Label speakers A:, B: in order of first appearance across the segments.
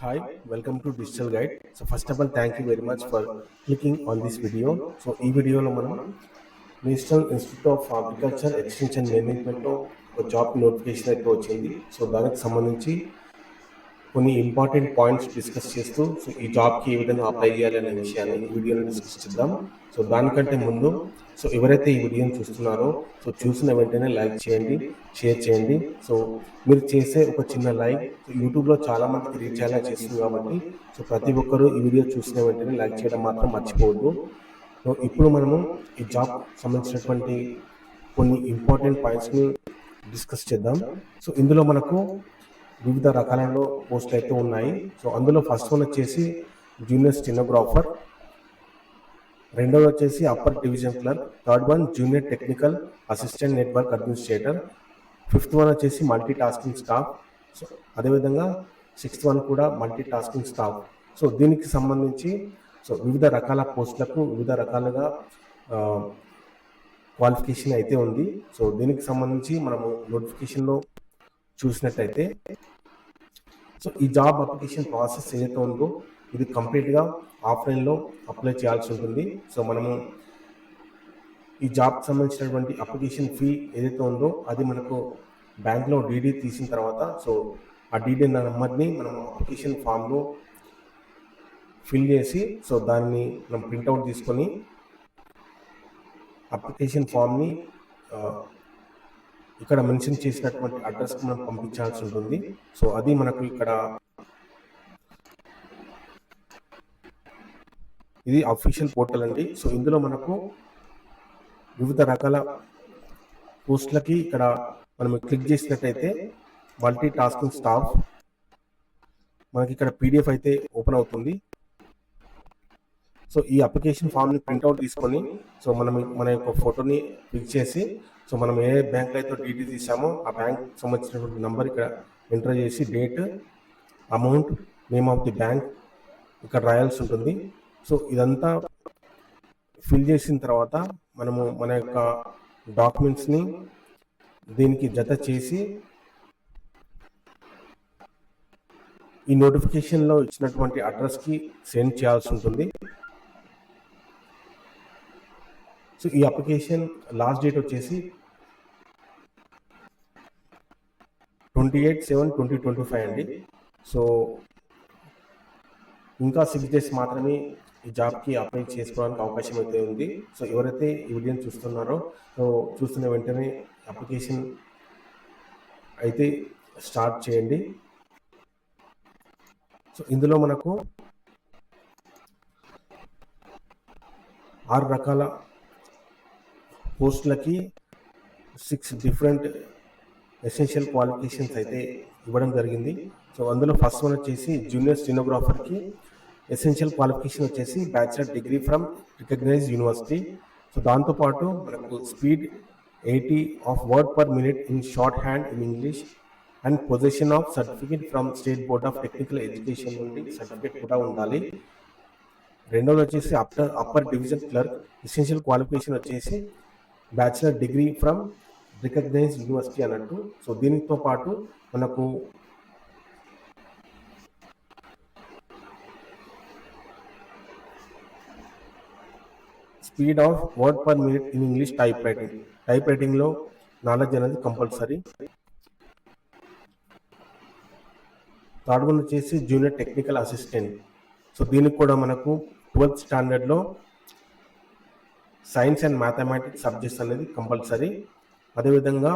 A: Hi, welcome to Digital Guide. So first of all, thank you very much for clicking on this video. So ఈ వీడియోలో మనం national institute of agriculture extension మేనేజ్మెంట్లో ఒక job notification అయితే వచ్చింది. So దానికి సంబంధించి కొన్ని ఇంపార్టెంట్ పాయింట్స్ డిస్కస్ చేస్తూ సో ఈ జాబ్కి ఏ విధంగా అప్లై చేయాలి అనే విషయాన్ని ఈ వీడియోలో డిస్కస్ చేద్దాం. సో దానికంటే ముందు సో ఎవరైతే ఈ వీడియోని చూస్తున్నారో సో చూసిన వెంటనే లైక్ చేయండి, షేర్ చేయండి. సో మీరు చేసే ఒక చిన్న లైక్ యూట్యూబ్లో చాలా మందికి రీచ్ అయ్యేలా చేస్తుంది కాబట్టి సో ప్రతి ఒక్కరూ ఈ వీడియో చూసిన వెంటనే లైక్ చేయడం మాత్రం మర్చిపోవద్దు. సో ఇప్పుడు మనము ఈ జాబ్ సంబంధించినటువంటి కొన్ని ఇంపార్టెంట్ పాయింట్స్ని డిస్కస్ చేద్దాం. సో ఇందులో మనకు వివిధ రకాలలో పోస్టులు అయితే ఉన్నాయి. సో అందులో ఫస్ట్ వన్ వచ్చేసి జూనియర్ స్టెనోగ్రాఫర్, రెండోది వచ్చేసి upper division clerk, third one junior technical assistant network administrator, fifth one వచ్చేసి మల్టీ టాస్కింగ్ స్టాఫ్. సో అదేవిధంగా సిక్స్త్ వన్ కూడా మల్టీ టాస్కింగ్ స్టాఫ్. సో దీనికి సంబంధించి సో వివిధ రకాల పోస్టులకు వివిధ రకాలుగా క్వాలిఫికేషన్ అయితే ఉంది. సో దీనికి సంబంధించి మనము నోటిఫికేషన్లో చూసినట్టయితే సో ఈ జాబ్ అప్లికేషన్ ప్రాసెస్ ఏదైతే ఉందో ఇది కంప్లీట్గా ఆఫ్లైన్లో అప్లై చేయాల్సి ఉంటుంది. సో మనము ఈ జాబ్కి సంబంధించినటువంటి అప్లికేషన్ ఫీ ఏదైతే ఉందో అది మనకు బ్యాంక్లో డీడీ తీసిన తర్వాత సో ఆ డీడీ నెంబర్ని మనం అప్లికేషన్ ఫామ్లో ఫిల్ చేసి సో దాన్ని మనం ప్రింట్అవుట్ తీసుకొని అప్లికేషన్ ఫామ్ని ఇక్కడ మెన్షన్ చేసినటువంటి అడ్రస్కి మనం పంపించాల్సి ఉంటుంది. సో అది మనకు ఇక్కడ ఇది అఫీషియల్ పోర్టల్ అండి. సో ఇందులో మనకు వివిధ రకాల పోస్టులకి ఇక్కడ మనం క్లిక్ చేసినట్టయితే మల్టీ టాస్కింగ్ స్టాఫ్ మనకి ఇక్కడ పీడిఎఫ్ అయితే ఓపెన్ అవుతుంది. సో ఈ అప్లికేషన్ ఫామ్ని ప్రింట్అవుట్ తీసుకొని సో మన యొక్క ఫోటోని క్లిక్ చేసి సో మనం ఏ బ్యాంక్ అయితే డీటీ తీసామో ఆ బ్యాంక్ సంబంధించినటువంటి నెంబర్ ఇక్కడ ఎంటర్ చేసి date, amount, name of the bank ఇక్కడ రాయాల్సి ఉంటుంది. సో ఇదంతా ఫిల్ చేసిన తర్వాత మనము మన యొక్క డాక్యుమెంట్స్ని దీనికి జత చేసి ఈ నోటిఫికేషన్లో ఇచ్చినటువంటి అడ్రస్కి సెండ్ చేయాల్సి ఉంటుంది. సో ఈ అప్లికేషన్ లాస్ట్ డేట్ వచ్చేసి 28/7/2025 అండి. సో ఇంకా 6 days మాత్రమే ఈ జాబ్కి అప్లై చేసుకోవడానికి అవకాశం అయితే ఉంది. సో ఎవరైతే ఈ వీడియోని చూస్తున్నారో సో చూస్తున్న వెంటనే అప్లికేషన్ అయితే స్టార్ట్ చేయండి. సో ఇందులో మనకు 6 రకాల పోస్టులకి 6 డిఫరెంట్ ఎసెన్షియల్ క్వాలిఫికేషన్స్ అయితే ఇవ్వడం జరిగింది. సో అందులో ఫస్ట్ వన్ వచ్చేసి జూనియర్ స్టెనోగ్రాఫర్కి ఎసెన్షియల్ క్వాలిఫికేషన్ వచ్చేసి bachelor degree from recognised university. So దాంతోపాటు మనకు speed 80 of word per minute in shorthand in English and position of certificate from state board of technical education నుండి certificate కూడా ఉండాలి. రెండోది వచ్చేసి upper division clerk essential qualification వచ్చేసి bachelor degree from recognised university అన్నట్టు. So దీనితో పాటు మనకు speed of word per minute in English type రైటింగ్లో నాలెడ్జ్ అనేది కంపల్సరీ. థర్డ్ వన్ వచ్చేసి జూనియర్ టెక్నికల్ అసిస్టెంట్. సో దీనికి కూడా మనకు 12th స్టాండర్డ్లో సైన్స్ అండ్ మ్యాథమెటిక్స్ సబ్జెక్ట్స్ అనేది కంపల్సరీ. అదేవిధంగా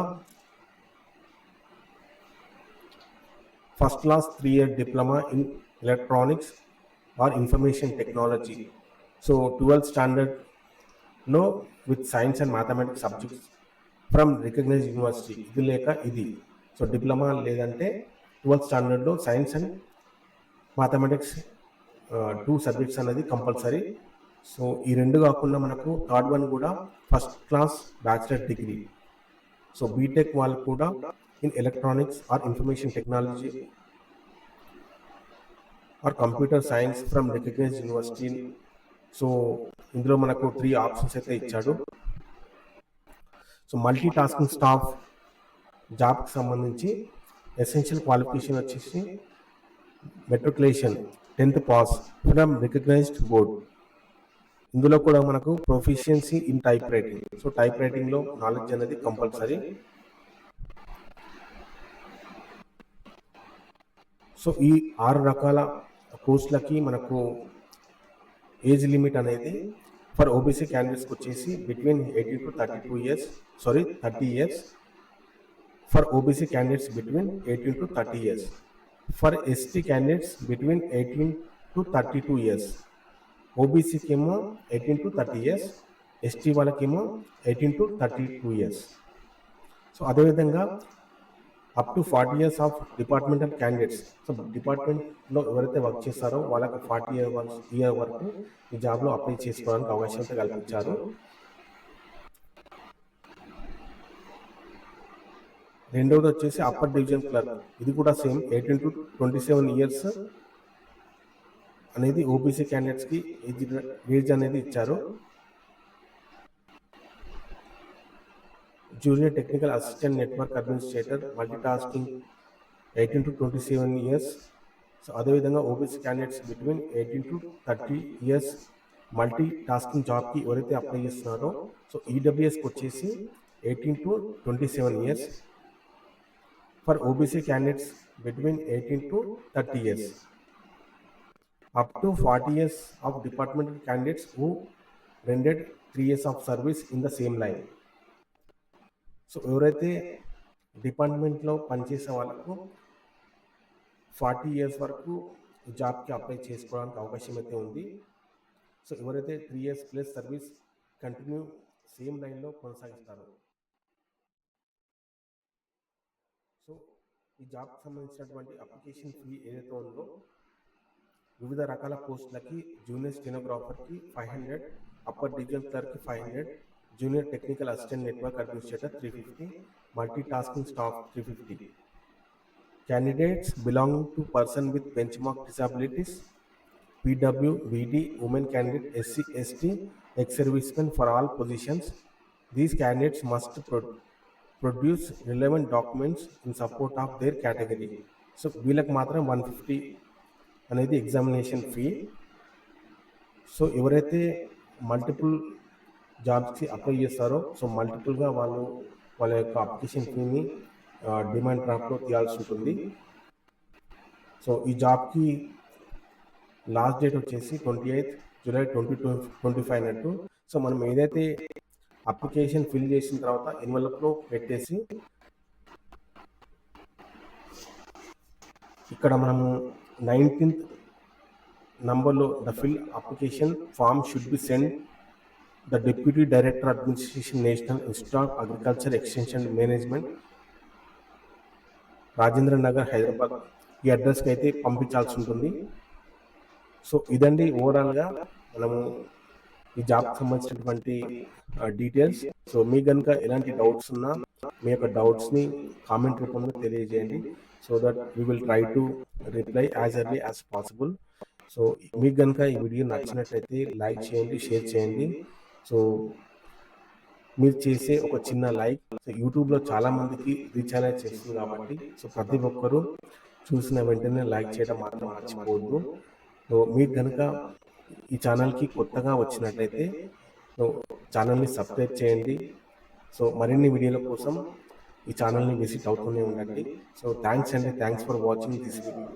A: first class 3 year diploma in electronics or information technology. So 12th స్టాండర్డ్లో with science and mathematics subjects from recognised university ఇది లేక ఇది. సో డిప్లొమా లేదంటే 12th స్టాండర్డ్లో సైన్స్ అండ్ మ్యాథమెటిక్స్ 2 సబ్జెక్ట్స్ అనేది compulsory. So ఈ రెండు కాకుండా మనకు థర్డ్ వన్ కూడా first class bachelor degree. So BTech వాళ్ళు కూడా in electronics or information technology or computer science from recognised university. So ఇందులో మనకు 3 ఆప్షన్స్ అయితే ఇచ్చాడు. సో మల్టీ టాస్కింగ్ స్టాఫ్ జాబ్కి సంబంధించి ఎసెన్షియల్ క్వాలిఫికేషన్ వచ్చేసి matriculation 10th pass from recognised board. ఇందులో కూడా మనకు proficiency in typewriting. So type రైటింగ్లో నాలెడ్జ్ అనేది కంపల్సరీ. సో ఈ 6 రకాల పోస్టులకి మనకు ఏజ్ లిమిట్ అనేది ఫర్ ఓబీసీ క్యాండిడేట్స్కి వచ్చేసి between 18 to 32 years, 30 years. For OBC candidates between 18 to 30 years. For ST candidates between 18 to 32 years. OBC కేమో 18 to 30 years, ST వాళ్ళకేమో 18 to 32 years. సో అదేవిధంగా up to 40 years of departmental candidates. So డిపార్ట్మెంట్లో ఎవరైతే work చేస్తారో వాళ్ళకి 40 year వరకు ఈ జాబ్లో అప్లై చేసుకోవడానికి అవకాశం కల్పించారు. రెండవది వచ్చేసి అప్పర్ డివిజన్ క్లర్క్. ఇది కూడా సేమ్ 18 to 27 years అనేది ఓబీసీ క్యాండిడేట్స్కి ఏజ్ అనేది ఇచ్చారు. Junior technical assistant network administrator multi tasking 18 to 27 years. So అదేవిధంగా OBC candidates between 18 to 30 years multi tasking జాబ్కి ఎవరైతే అప్లై చేస్తున్నారో సో ఈడబ్ల్యూఎస్కి వచ్చేసి 18 to 27 years. For OBC candidates between 18 to 30 years. Up to 40 years of departmental candidates who rendered 3 years of service in the same line. So ఎవరైతే డిపార్ట్మెంట్లో పనిచేసే వాళ్ళకు 40 years వరకు జాబ్కి అప్లై చేసుకోవడానికి అవకాశం అయితే ఉంది. సో ఎవరైతే 3 years plus service continue same లైన్లో కొనసాగిస్తారు. సో ఈ జాబ్కి సంబంధించినటువంటి అప్లికేషన్ ఫీ ఏదైతే ఉందో వివిధ రకాల పోస్టులకి జూనియర్ స్టెనోగ్రాఫర్కి 500, అప్పర్ డివిజన్ క్లర్క్కి 500, junior technical assistant network administrator 350, multi tasking staff 350. Candidates belonging to person with benchmark disabilities, PW, VD, women candidate, SC, ST, ex servicemen for all positions. These candidates must produce relevant documents in support of their category. So వీళ్ళకి మాత్రం 150 అనేది examination fee. So ఎవరైతే multiple జాబ్స్కి apply చేస్తారో so మల్టిపుల్గా వాళ్ళ యొక్క application ఫీని demand డ్రాఫ్ట్లో తీయాల్సి ఉంటుంది. సో ఈ జాబ్కి లాస్ట్ డేట్ వచ్చేసి 28 July 2025 అన్నట్టు. సో మనం ఏదైతే అప్లికేషన్ ఫిల్ చేసిన తర్వాత ఎన్వలప్లో పెట్టేసి ఇక్కడ మనము 19th నంబర్లో the fill application form should be send the deputy director administration national institute of agriculture extension management, Rajendra Nagar, Hyderabad. ఈ అడ్రస్కి అయితే పంపించాల్సి ఉంటుంది. సో ఇదండి ఓవరాల్గా మనము ఈ జాబ్కి సంబంధించినటువంటి డీటెయిల్స్. సో మీకు కనుక ఎలాంటి డౌట్స్ ఉన్నా మీ యొక్క డౌట్స్ని కామెంట్ రూపంలో తెలియజేయండి. So that we will try to reply as early as possible. So మీకు కనుక ఈ వీడియో నచ్చినట్లయితే లైక్ చేయండి, షేర్ చేయండి. సో మీరు చేసే ఒక చిన్న లైక్ సో యూట్యూబ్లో చాలామందికి రీచ్ అనేది చేస్తుంది కాబట్టి సో ప్రతి ఒక్కరూ చూసిన వెంటనే లైక్ చేయడం మాత్రం మర్చిపోవద్దు. సో మీకు కనుక ఈ ఛానల్కి కొత్తగా వచ్చినట్లయితే ఛానల్ని సబ్స్క్రైబ్ చేయండి. సో మరిన్ని వీడియోల కోసం ఈ ఛానల్ని విజిట్ అవుతూనే ఉండండి. So thanks for watching this video.